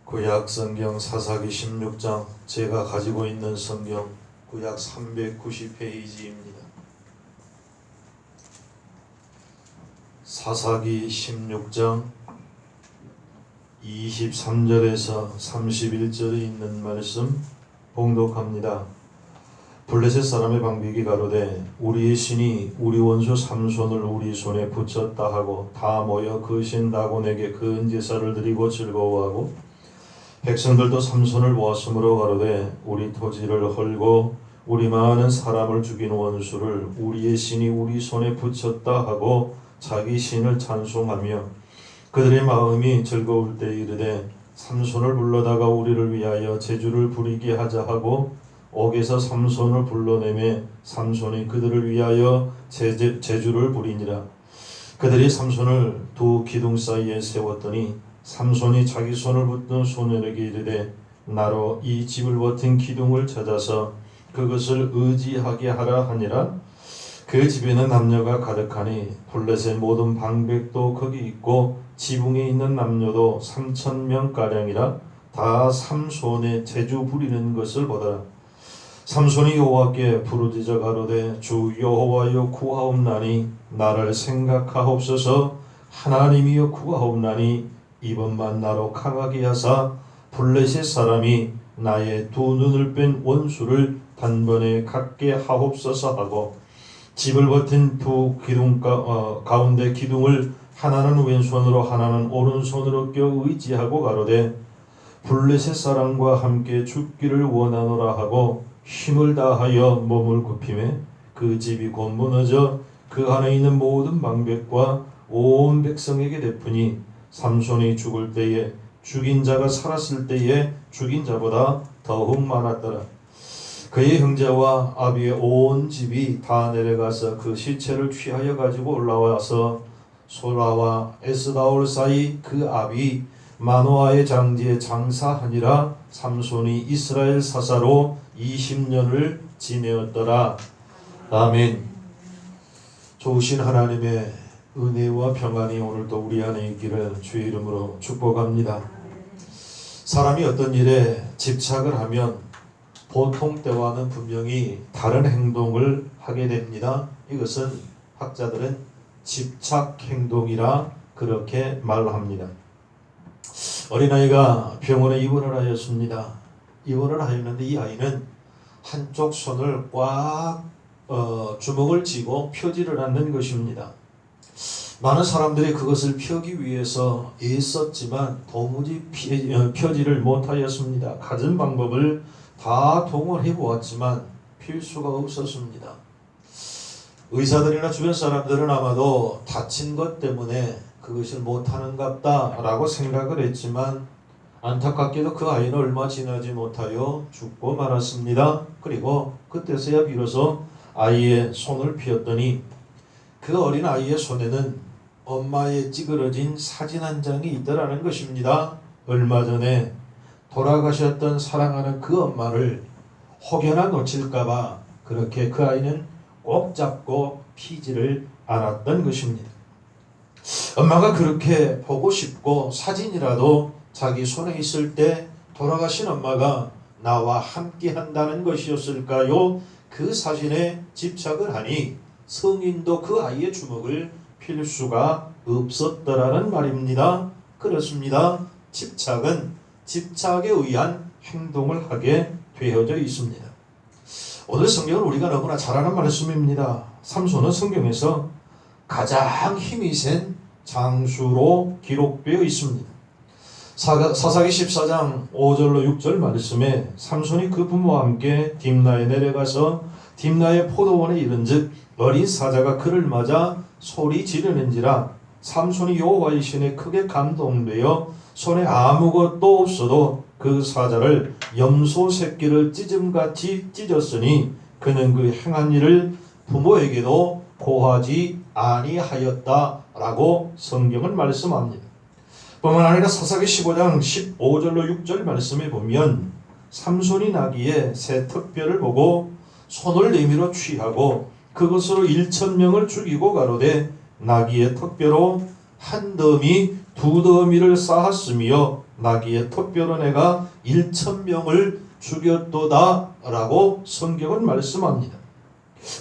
구약 성경 사사기 16장, 제가 가지고 있는 성경 구약 390페이지입니다. 사사기 16장 23절에서 31절에 있는 말씀 봉독합니다. 블레셋 사람의 방백이 가로되 우리의 신이 우리 원수 삼손을 우리 손에 붙였다 하고 다 모여 그 신 다곤에게 그 은제사를 드리고 즐거워하고 백성들도 삼손을 보았으므로 가로되 우리 토지를 헐고 우리 많은 사람을 죽인 원수를 우리의 신이 우리 손에 붙였다 하고 자기 신을 찬송하며 그들의 마음이 즐거울 때 이르되 삼손을 불러다가 우리를 위하여 제주를 부리게 하자 하고 옥에서 삼손을 불러내매 삼손이 그들을 위하여 제주를 부리니라. 그들이 삼손을 두 기둥 사이에 세웠더니 삼손이 자기 손을 붙든 소년에게 이르되 나로 이 집을 버틴 기둥을 찾아서 그것을 의지하게 하라 하니라. 그 집에는 남녀가 가득하니 블레셋 모든 방백도 거기 있고 지붕에 있는 남녀도 3,000명가량이라. 다 삼손의 제주 부리는 것을 보더라. 삼손이 여호와께 부르짖어 가로되 주 여호와여 구하옵나니 나를 생각하옵소서. 하나님이여 구하옵나니 이번만 나로 강하게 하사 블레셋 사람이 나의 두 눈을 뺀 원수를 단번에 갖게 하옵소서 하고 집을 버틴 두 기둥 가운데 기둥을 하나는 왼손으로 하나는 오른손으로 껴 의지하고 가로되 블레셋 사람과 함께 죽기를 원하노라 하고 힘을 다하여 몸을 굽히매 그 집이 곧 무너져 그 안에 있는 모든 방백과 온 백성에게 베푸니 삼손이 죽을 때에 죽인 자가 살았을 때에 죽인 자보다 더욱 많았더라. 그의 형제와 아비의 온 집이 다 내려가서 그 시체를 취하여 가지고 올라와서 소라와 에스다올 사이 그 아비 마노아의 장지에 장사하니라. 삼손이 이스라엘 사사로 20년을 지내었더라. 아멘. 좋으신 하나님의 은혜와 평안이 오늘도 우리 안에 있기를 주의 이름으로 축복합니다. 사람이 어떤 일에 집착을 하면 보통 때와는 분명히 다른 행동을 하게 됩니다. 이것은 학자들은 집착 행동이라 그렇게 말합니다. 어린아이가 병원에 입원을 하였습니다. 입원을 하였는데 이 아이는 한쪽 손을 꽉 주먹을 쥐고 펴지를 않는 것입니다. 많은 사람들이 그것을 펴기 위해서 애썼지만 도무지 펴지를 못하였습니다. 갖은 방법을 다 동원해 보았지만 필 수가 없었습니다. 의사들이나 주변 사람들은 아마도 다친 것 때문에 그것을 못하는갑다 라고 생각을 했지만 안타깝게도 그 아이는 얼마 지나지 못하여 죽고 말았습니다. 그리고 그때서야 비로소 아이의 손을 펴었더니 그 어린 아이의 손에는 엄마의 찌그러진 사진 한 장이 있더라는 것입니다. 얼마 전에 돌아가셨던 사랑하는 그 엄마를 혹여나 놓칠까봐 그렇게 그 아이는 꼭 잡고 피지를 않았던 것입니다. 엄마가 그렇게 보고 싶고 사진이라도 자기 손에 있을 때 돌아가신 엄마가 나와 함께 한다는 것이었을까요? 그 사진에 집착을 하니 성인도 그 아이의 주먹을 필 수가 없었더라는 말입니다. 그렇습니다. 집착은 집착에 의한 행동을 하게 되어져 있습니다. 오늘 성경은 우리가 너무나 잘 아는 말씀입니다. 삼손은 성경에서 가장 힘이 센 장수로 기록되어 있습니다. 사사기 14장 5절로 6절 말씀에 삼손이 그 부모와 함께 딥나에 내려가서 딥나의 포도원에 이른즉 어린 사자가 그를 맞아 소리 지르는지라. 삼손이 여호와의 신에 크게 감동되어 손에 아무것도 없어도 그 사자를 염소 새끼를 찢음같이 찢었으니 그는 그 행한 일을 부모에게도 고하지 아니하였다라고 성경은 말씀합니다. 뿐만 아니라 사사기 15장 15절로 6절 말씀에 보면 삼손이 나귀의 새 턱뼈를 보고 손을 내밀어 취하고 그것으로 1,000명을 죽이고 가로되 나귀의 턱뼈로 한 더미 두 더미를 쌓았으며 나귀의 턱뼈로 내가 1,000명을 죽였도다 라고 성경은 말씀합니다.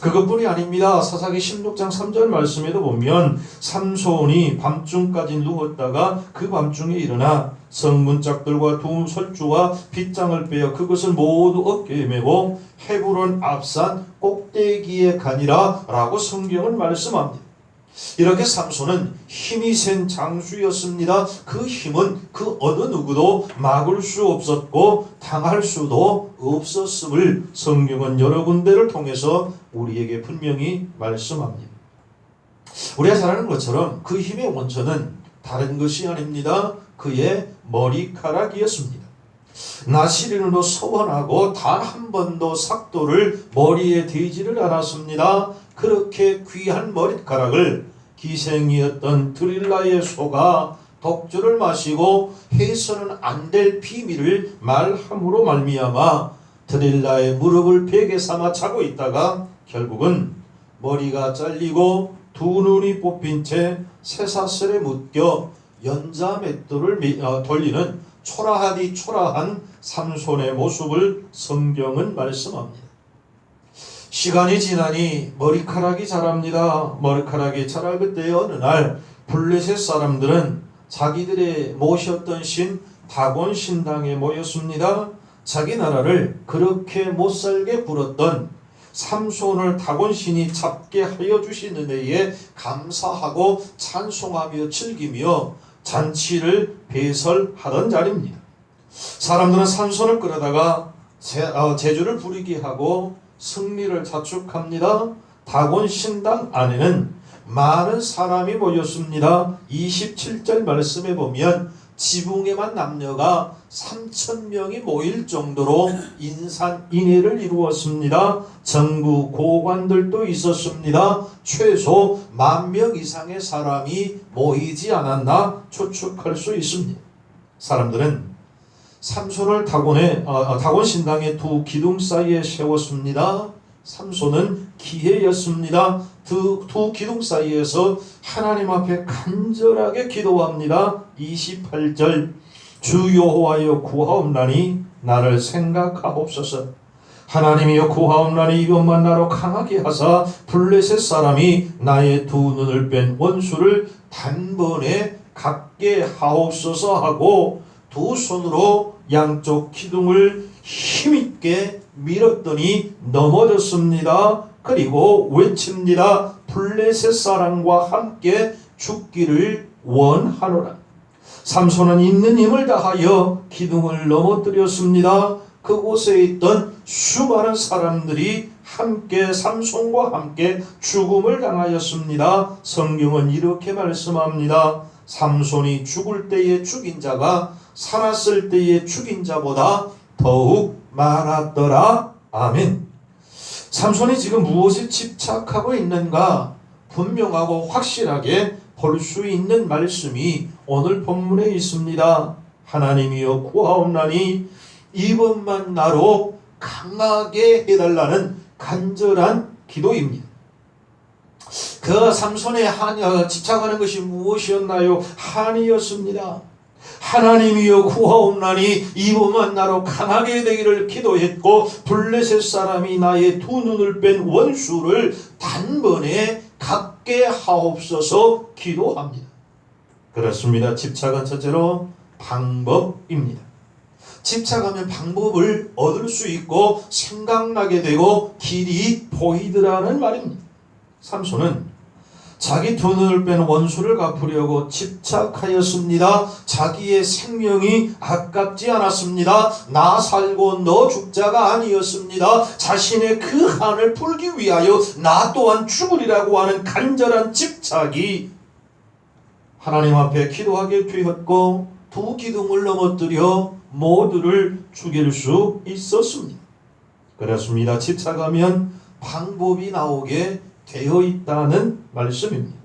그것뿐이 아닙니다. 사사기 16장 3절 말씀에도 보면 삼손이 밤중까지 누웠다가 그 밤중에 일어나 성문짝들과 두 설주와 빗장을 빼어 그것을 모두 어깨에 메고 헤브론 앞산 꼭대기에 가니라 라고 성경은 말씀합니다. 이렇게 삼손은 힘이 센 장수였습니다. 그 힘은 그 어느 누구도 막을 수 없었고 당할 수도 없었음을 성경은 여러 군데를 통해서 우리에게 분명히 말씀합니다. 우리가 잘 아는 것처럼 그 힘의 원천은 다른 것이 아닙니다. 그의 머리카락이었습니다. 나시린으로 서원하고 단 한 번도 삭도를 머리에 대지를 않았습니다. 그렇게 귀한 머리카락을 기생이었던 드릴라의 소가 독주를 마시고 해서는 안 될 비밀을 말함으로 말미암아 드릴라의 무릎을 베개 삼아 자고 있다가 결국은 머리가 잘리고 두 눈이 뽑힌 채 쇠사슬에 묶여 연자 맷돌을 돌리는 초라하디 초라한 삼손의 모습을 성경은 말씀합니다. 시간이 지나니 머리카락이 자랍니다. 머리카락이 자랄 그때 어느 날 블레셋 사람들은 자기들의 모셨던 신 다곤 신당에 모였습니다. 자기 나라를 그렇게 못살게 굴었던 삼손을 다곤 신이 잡게 하여 주시는 데에 감사하고 찬송하며 즐기며 잔치를 배설하던 자리입니다. 사람들은 삼손을 끌어다가 제주를 부리게 하고 승리를 자축합니다. 다곤 신당 안에는 많은 사람이 모였습니다. 27절 말씀에 보면 지붕에만 남녀가 3,000명이 모일 정도로 인산인해를 이루었습니다. 정부 고관들도 있었습니다. 최소 10,000명 이상의 사람이 모이지 않았나 추측할 수 있습니다. 사람들은 삼손을 다곤 신당의 두 기둥 사이에 세웠습니다. 삼손은 기회였습니다. 두 기둥 사이에서 하나님 앞에 간절하게 기도합니다. 28절 주 여호와여 구하옵나니 나를 생각하옵소서. 하나님이여 구하옵나니 이것만 나로 강하게 하사 블레셋 사람이 나의 두 눈을 뺀 원수를 단번에 갖게 하옵소서 하고 두 손으로 양쪽 기둥을 힘있게 밀었더니 넘어졌습니다. 그리고 외칩니다. 블레셋 사람과 함께 죽기를 원하노라. 삼손은 있는 힘을 다하여 기둥을 넘어뜨렸습니다. 그곳에 있던 수많은 사람들이 함께 삼손과 함께 죽음을 당하였습니다. 성경은 이렇게 말씀합니다. 삼손이 죽을 때에 죽인 자가 살았을 때에 죽인 자보다 더욱 많았더라. 아멘. 삼손이 지금 무엇에 집착하고 있는가 분명하고 확실하게 볼 수 있는 말씀이 오늘 본문에 있습니다. 하나님이여 구하옵나니 이번만 나로 강하게 해달라는 간절한 기도입니다. 그 삼손의 집착하는 것이 무엇이었나요? 한이었습니다. 하나님이여 구하옵나니 이번만 나로 강하게 되기를 기도했고 블레셋 사람이 나의 두 눈을 뺀 원수를 단번에 갖게 하옵소서 기도합니다. 그렇습니다. 집착은 첫째로 방법입니다. 집착하면 방법을 얻을 수 있고 생각나게 되고 길이 보이더라는 말입니다. 삼손은 자기 두 눈을 뺀 원수를 갚으려고 집착하였습니다. 자기의 생명이 아깝지 않았습니다. 나 살고 너 죽자가 아니었습니다. 자신의 그 한을 풀기 위하여 나 또한 죽으리라고 하는 간절한 집착이 하나님 앞에 기도하게 되었고 두 기둥을 넘어뜨려 모두를 죽일 수 있었습니다. 그렇습니다. 집착하면 방법이 나오게 되어 있다는 말씀입니다.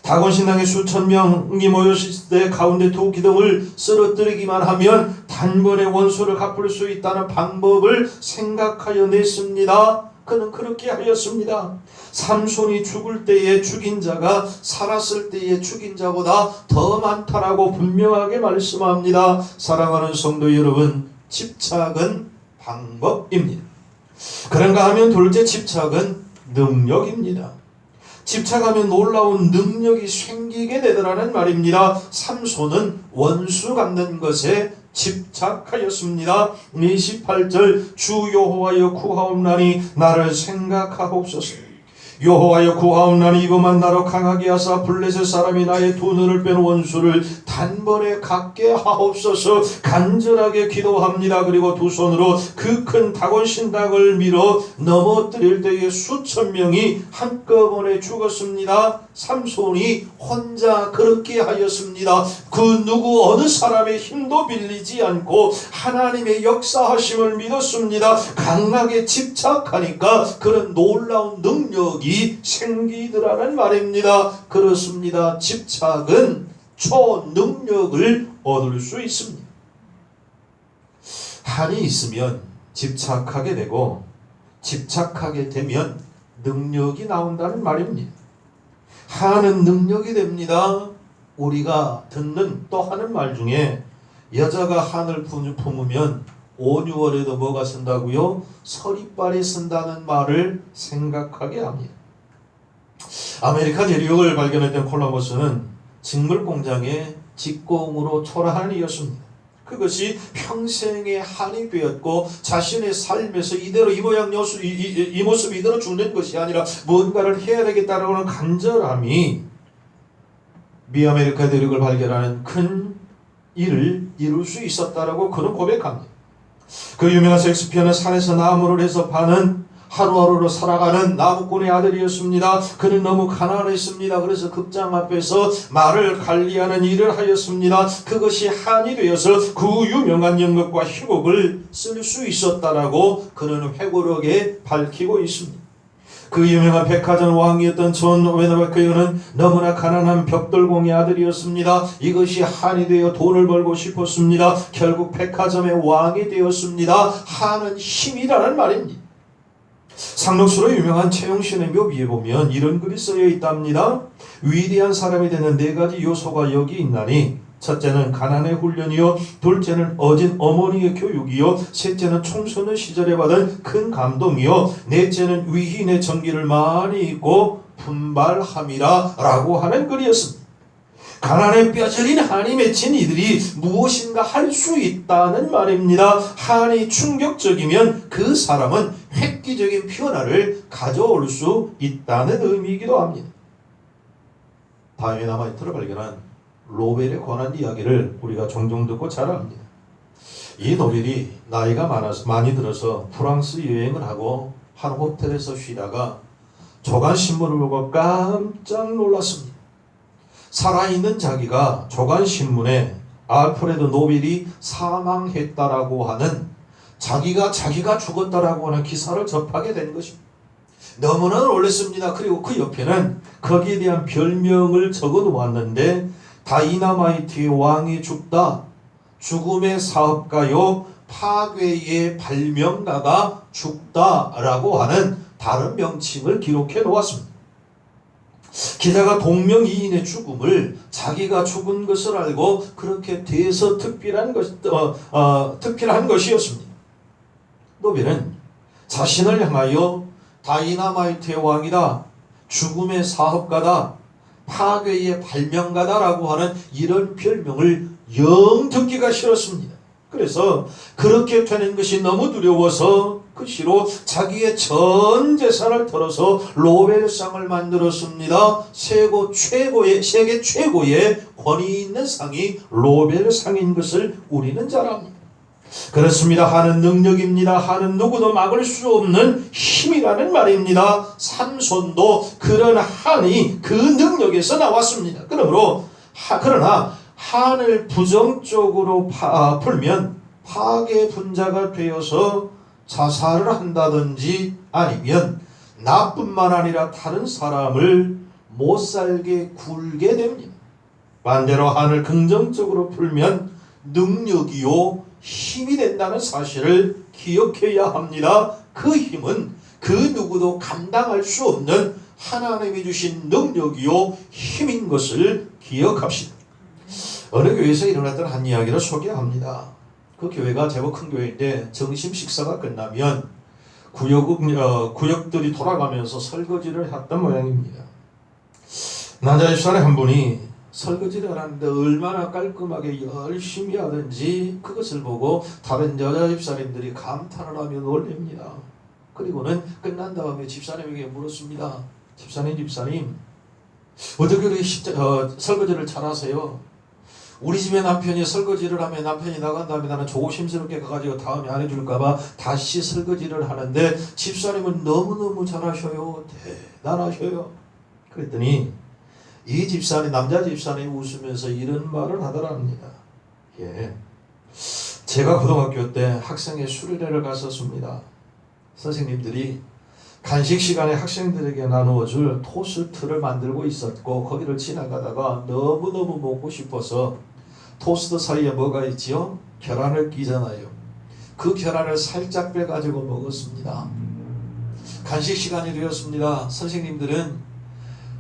다곤 신당에 수천 명이 모였을 때 가운데 두 기둥을 쓰러뜨리기만 하면 단번에 원수를 갚을 수 있다는 방법을 생각하여 냈습니다. 그는 그렇게 하였습니다. 삼손이 죽을 때에 죽인 자가 살았을 때에 죽인 자보다 더 많다라고 분명하게 말씀합니다. 사랑하는 성도 여러분, 집착은 방법입니다. 그런가 하면 둘째 집착은 능력입니다. 집착하면 놀라운 능력이 생기게 되더라는 말입니다. 삼손은 원수 갚는 것에 집착하였습니다. 28절 주 여호와여 구하옵나니 나를 생각하옵소서. 여호와여 구하옵나니 이것만 나로 강하게 하사 블레셋 사람이 나의 두 눈을 뺀 원수를 단번에 갖게 하옵소서. 간절하게 기도합니다. 그리고 두 손으로 그 큰 다곤 신당을 밀어 넘어뜨릴 때에 수천 명이 한꺼번에 죽었습니다. 삼손이 혼자 그렇게 하였습니다. 그 누구 어느 사람의 힘도 빌리지 않고 하나님의 역사하심을 믿었습니다. 강하게 집착하니까 그런 놀라운 능력이 생기더라는 말입니다. 그렇습니다. 집착은 초능력을 얻을 수 있습니다. 한이 있으면 집착하게 되고 집착하게 되면 능력이 나온다는 말입니다. 한은 능력이 됩니다. 우리가 듣는 또 하는 말 중에 여자가 한을 품으면 5, 6월에도 뭐가 쓴다고요? 서리빨이 쓴다는 말을 생각하게 합니다. 아메리카 대륙을 발견했던 콜럼버스는 직물 공장의 직공으로 초라한 이였습니다. 그것이 평생의 한이 되었고 자신의 삶에서 이대로 이 모양 이 모습 이대로 죽는 것이 아니라 뭔가를 해야 되겠다라고 하는 간절함이 미아메리카 대륙을 발견하는 큰 일을 이룰 수 있었다라고 그는 고백합니다. 그 유명한 셰익스피어는 산에서 나무를 해서 파는 하루하루로 살아가는 나무꾼의 아들이었습니다. 그는 너무 가난했습니다. 그래서 극장 앞에서 말을 관리하는 일을 하였습니다. 그것이 한이 되어서 그 유명한 연극과 희곡을 쓸 수 있었다라고 그는 회고록에 밝히고 있습니다. 그 유명한 백화점 왕이었던 존 웨너베크는 너무나 가난한 벽돌공의 아들이었습니다. 이것이 한이 되어 돈을 벌고 싶었습니다. 결국 백화점의 왕이 되었습니다. 한은 힘이라는 말입니다. 상록수로 유명한 채용신의 묘비에 보면 이런 글이 쓰여 있답니다. 위대한 사람이 되는 4가지 요소가 여기 있나니 첫째는 가난의 훈련이요, 둘째는 어진 어머니의 교육이요, 셋째는 청소년 시절에 받은 큰 감동이요, 넷째는 위인의 정기를 많이 입고 분발함이라 라고 하는 글이었습니다. 가난에 뼈저린 한이 맺힌 이들이 무엇인가 할 수 있다는 말입니다. 한이 충격적이면 그 사람은 획기적인 변화를 가져올 수 있다는 의미이기도 합니다. 다이너마이트를 발견한 로벨에 관한 이야기를 우리가 종종 듣고 잘 압니다. 이 노벨이 나이가 많이 들어서 프랑스 여행을 하고 한 호텔에서 쉬다가 조간신문을 보고 깜짝 놀랐습니다. 살아있는 자기가 조간신문에 알프레드 노벨이 사망했다라고 하는 자기가 죽었다라고 하는 기사를 접하게 된 것입니다. 너무나 놀랐습니다. 그리고 그 옆에는 거기에 대한 별명을 적어 놓았는데 다이너마이트의 왕이 죽다, 죽음의 사업가요, 파괴의 발명가가 죽다라고 하는 다른 명칭을 기록해 놓았습니다. 기자가 동명이인의 죽음을 자기가 죽은 것을 알고 그렇게 대서특필한 것이었습니다. 노벨은 자신을 향하여 다이너마이트의 왕이다, 죽음의 사업가다, 파괴의 발명가다라고 하는 이런 별명을 영 듣기가 싫었습니다. 그래서 그렇게 되는 것이 너무 두려워서 그 시로 자기의 전 재산을 털어서 노벨상을 만들었습니다. 세계 최고의 권위 있는 상이 노벨상인 것을 우리는 잘 압니다. 그렇습니다. 한은 능력입니다. 한은 누구도 막을 수 없는 힘이라는 말입니다. 삼손도 그런 한이 그 능력에서 나왔습니다. 그러나 한을 부정적으로 풀면 파괴 분자가 되어서 자살을 한다든지 아니면 나뿐만 아니라 다른 사람을 못살게 굴게 됩니다. 반대로 한을 긍정적으로 풀면 능력이요 힘이 된다는 사실을 기억해야 합니다. 그 힘은 그 누구도 감당할 수 없는 하나님이 주신 능력이요 힘인 것을 기억합시다. 어느 교회에서 일어났던 한 이야기를 소개합니다. 그 교회가 제법 큰 교회인데 점심 식사가 끝나면 구역들이 돌아가면서 설거지를 했던 모양입니다. 남자 집사람 한 분이 설거지를 하는데 얼마나 깔끔하게 열심히 하든지 그것을 보고 다른 여자 집사님들이 감탄을 하며 놀랍니다. 그리고는 끝난 다음에 집사님에게 물었습니다. 집사님 어떻게 그렇게 설거지를 잘하세요? 우리 집에 남편이 설거지를 하면 남편이 나간 다음에 나는 조심스럽게 가가지고 다음에 안 해줄까봐 다시 설거지를 하는데 집사님은 너무너무 잘하셔요. 대단하셔요. 그랬더니 이 집사님, 남자 집사님이 웃으면서 이런 말을 하더랍니다. 예, 제가 고등학교 때 학생회 수련회를 갔었습니다. 선생님들이 간식 시간에 학생들에게 나누어줄 토스트를 만들고 있었고 거기를 지나가다가 너무너무 먹고 싶어서 토스트 사이에 뭐가 있지요? 계란을 끼잖아요. 그 계란을 살짝 빼가지고 먹었습니다. 간식 시간이 되었습니다. 선생님들은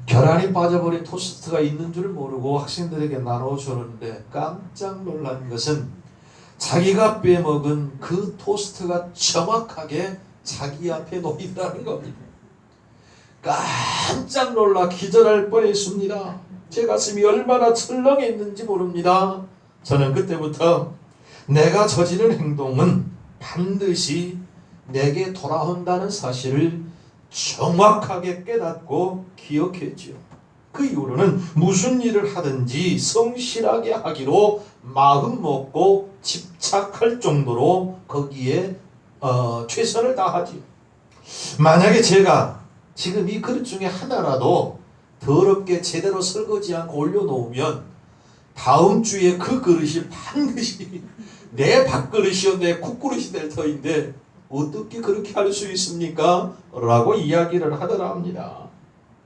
계란이 빠져버린 토스트가 있는 줄 모르고 학생들에게 나눠주는데 깜짝 놀란 것은 자기가 빼먹은 그 토스트가 정확하게 자기 앞에 놓인다는 겁니다. 깜짝 놀라 기절할 뻔했습니다. 제 가슴이 얼마나 철렁했는지 모릅니다. 저는 그때부터 내가 저지른 행동은 반드시 내게 돌아온다는 사실을 정확하게 깨닫고 기억했지요. 그 이후로는 무슨 일을 하든지 성실하게 하기로 마음 먹고 집착할 정도로 거기에 최선을 다하지요. 만약에 제가 지금 이 그릇 중에 하나라도 더럽게 제대로 설거지 않고 올려놓으면 다음 주에 그 그릇이 반드시 내 밥그릇이요 내 국그릇이 될 터인데 어떻게 그렇게 할 수 있습니까? 라고 이야기를 하더라 합니다.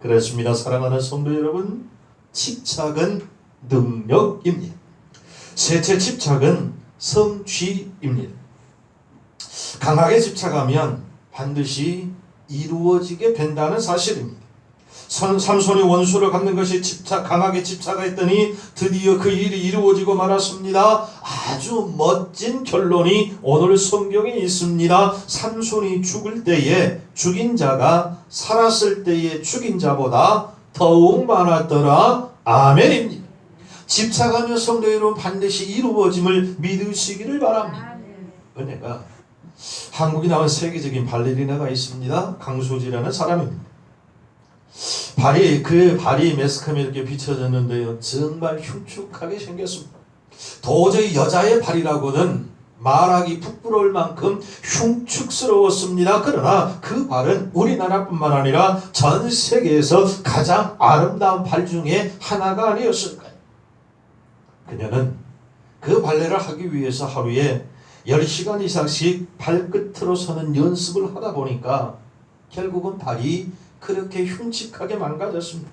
그렇습니다. 사랑하는 성도 여러분, 집착은 능력입니다. 셋째, 집착은 성취입니다. 강하게 집착하면 반드시 이루어지게 된다는 사실입니다. 삼손이 원수를 갚는 것이 강하게 집착했더니 드디어 그 일이 이루어지고 말았습니다. 아주 멋진 결론이 오늘 성경에 있습니다. 삼손이 죽을 때에 죽인 자가 살았을 때에 죽인 자보다 더욱 많았더라. 아멘입니다. 집착하며 성도 여러분 반드시 이루어짐을 믿으시기를 바랍니다. 은혜가 한국에 나온 세계적인 발레리나가 있습니다. 강수지라는 사람입니다. 발이 매스컴에 이렇게 비춰졌는데요. 정말 흉측하게 생겼습니다. 도저히 여자의 발이라고는 말하기 부끄러울 만큼 흉측스러웠습니다. 그러나 그 발은 우리나라뿐만 아니라 전 세계에서 가장 아름다운 발 중에 하나가 아니었을까요? 그녀는 그 발레를 하기 위해서 하루에 10시간 이상씩 발끝으로 서는 연습을 하다 보니까 결국은 발이 그렇게 흉측하게 망가졌습니다.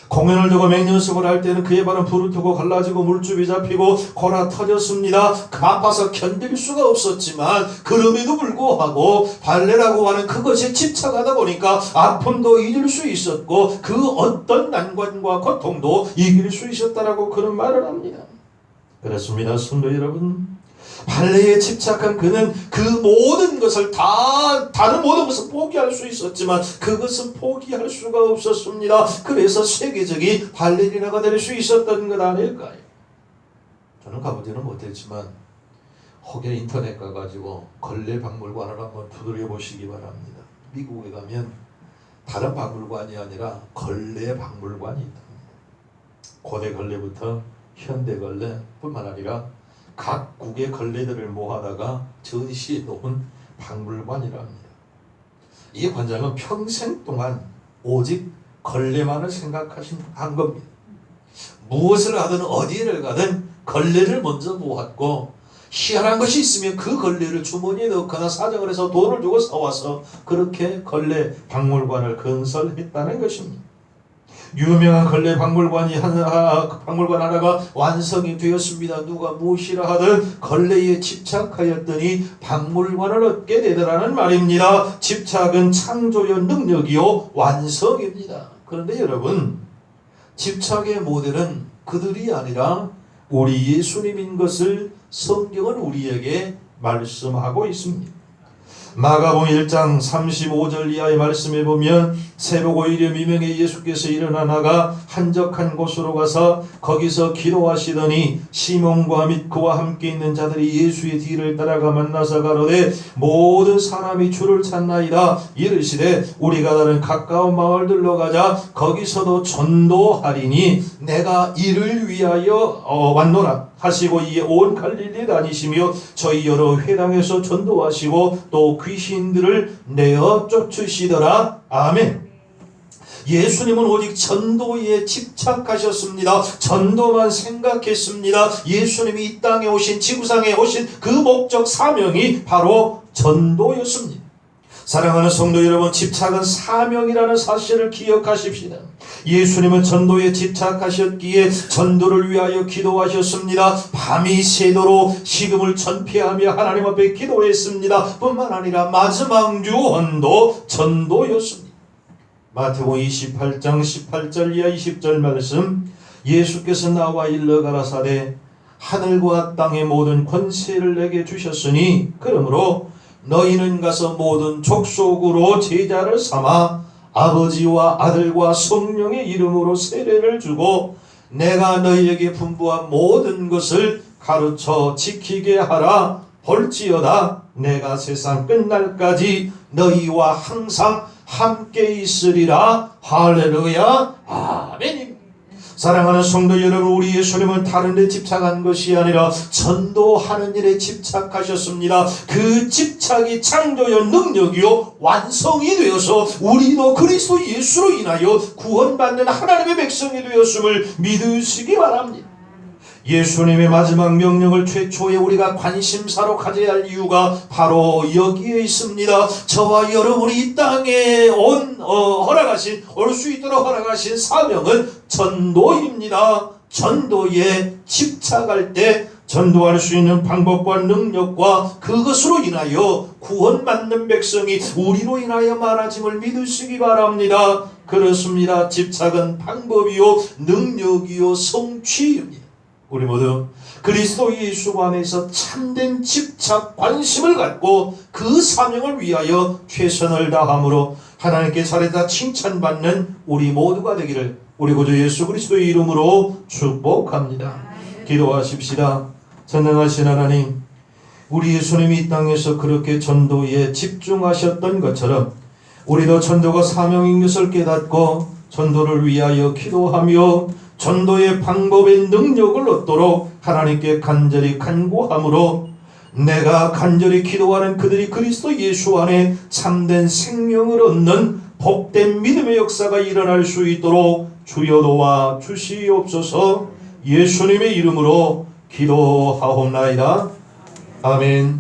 공연을 두고 맹연습을 할 때는 그의 발은 부르트고 갈라지고 물집이 잡히고 골아 터졌습니다. 아파서 견딜 수가 없었지만 그럼에도 불구하고 발레라고 하는 그것에 집착하다 보니까 아픔도 잊을 수 있었고 그 어떤 난관과 고통도 이길 수 있었다라고 그런 말을 합니다. 그렇습니다. 성도 여러분, 발레에 집착한 그는 그 모든 것을 다른 모든 것을 포기할 수 있었지만 그것은 포기할 수가 없었습니다. 그래서 세계적인 발레리나가 될 수 있었던 것 아닐까요? 저는 가보지는 못했지만 혹여 인터넷 가가지고 걸레 박물관을 한번 두드려 보시기 바랍니다. 미국에 가면 다른 박물관이 아니라 걸레 박물관이 있답니다. 고대 걸레부터 현대 걸레뿐만 아니라 각 국의 걸레들을 모아다가 전시해 놓은 박물관이라 합니다. 이 관장은 평생 동안 오직 걸레만을 생각한 겁니다. 무엇을 하든 어디를 가든 걸레를 먼저 모았고 희한한 것이 있으면 그 걸레를 주머니에 넣거나 사정을 해서 돈을 주고 사와서 그렇게 걸레 박물관을 건설했다는 것입니다. 유명한 걸레 박물관 하나가 완성이 되었습니다. 누가 무엇이라 하든 걸레에 집착하였더니 박물관을 얻게 되더라는 말입니다. 집착은 창조의 능력이요 완성입니다. 그런데 여러분, 집착의 모델은 그들이 아니라 우리 예수님인 것을 성경은 우리에게 말씀하고 있습니다. 마가복음 1장 35절 이하의 말씀에 보면 새벽 5일에 미명에 예수께서 일어나 나가 한적한 곳으로 가서 거기서 기도하시더니 시몬과 및 그와 함께 있는 자들이 예수의 뒤를 따라가 만나서 가로되 모든 사람이 주를 찾나이다. 이르시되 우리가 다른 가까운 마을들로 가자. 거기서도 전도하리니 내가 이를 위하여 왔노라 하시고 이에 온 갈릴리에 다니시며 저희 여러 회당에서 전도하시고 또 귀신들을 내어 쫓으시더라. 아멘. 예수님은 오직 전도에 집착하셨습니다. 전도만 생각했습니다. 예수님이 이 땅에 오신, 지구상에 오신 그 목적 사명이 바로 전도였습니다. 사랑하는 성도 여러분, 집착은 사명이라는 사실을 기억하십시다. 예수님은 전도에 집착하셨기에 전도를 위하여 기도하셨습니다. 밤이 새도록 식음을 전폐하며 하나님 앞에 기도했습니다. 뿐만 아니라 마지막 유언도 전도였습니다. 마태복음 28장 18절 이하 20절 말씀, 예수께서 나와 일러 가라사대 하늘과 땅의 모든 권세를 내게 주셨으니 그러므로 너희는 가서 모든 족속으로 제자를 삼아 아버지와 아들과 성령의 이름으로 세례를 주고 내가 너희에게 분부한 모든 것을 가르쳐 지키게 하라. 볼지어다 내가 세상 끝날까지 너희와 항상 함께 있으리라. 할렐루야. 아멘. 사랑하는 성도 여러분, 우리 예수님은 다른 데 집착한 것이 아니라 전도하는 일에 집착하셨습니다. 그 집착이 창조의 능력이요 완성이 되어서 우리도 그리스도 예수로 인하여 구원받는 하나님의 백성이 되었음을 믿으시기 바랍니다. 예수님의 마지막 명령을 최초에 우리가 관심사로 가져야 할 이유가 바로 여기에 있습니다. 저와 여러분이 이 땅에 올 수 있도록 허락하신 사명은 전도입니다. 전도에 집착할 때 전도할 수 있는 방법과 능력과 그것으로 인하여 구원받는 백성이 우리로 인하여 많아짐을 믿으시기 바랍니다. 그렇습니다. 집착은 방법이요 능력이요 성취입니다. 우리 모두 그리스도 예수 안에서 참된 집착, 관심을 갖고 그 사명을 위하여 최선을 다함으로 하나님께 잘했다 칭찬받는 우리 모두가 되기를 우리 구주 예수 그리스도의 이름으로 축복합니다. 기도하십시다. 전능하신 하나님, 우리 예수님이 이 땅에서 그렇게 전도에 집중하셨던 것처럼 우리도 전도가 사명인 것을 깨닫고 전도를 위하여 기도하며 전도의 방법의 능력을 얻도록 하나님께 간절히 간구함으로 내가 간절히 기도하는 그들이 그리스도 예수 안에 참된 생명을 얻는 복된 믿음의 역사가 일어날 수 있도록 주여 도와 주시옵소서. 예수님의 이름으로 기도하옵나이다. 아멘.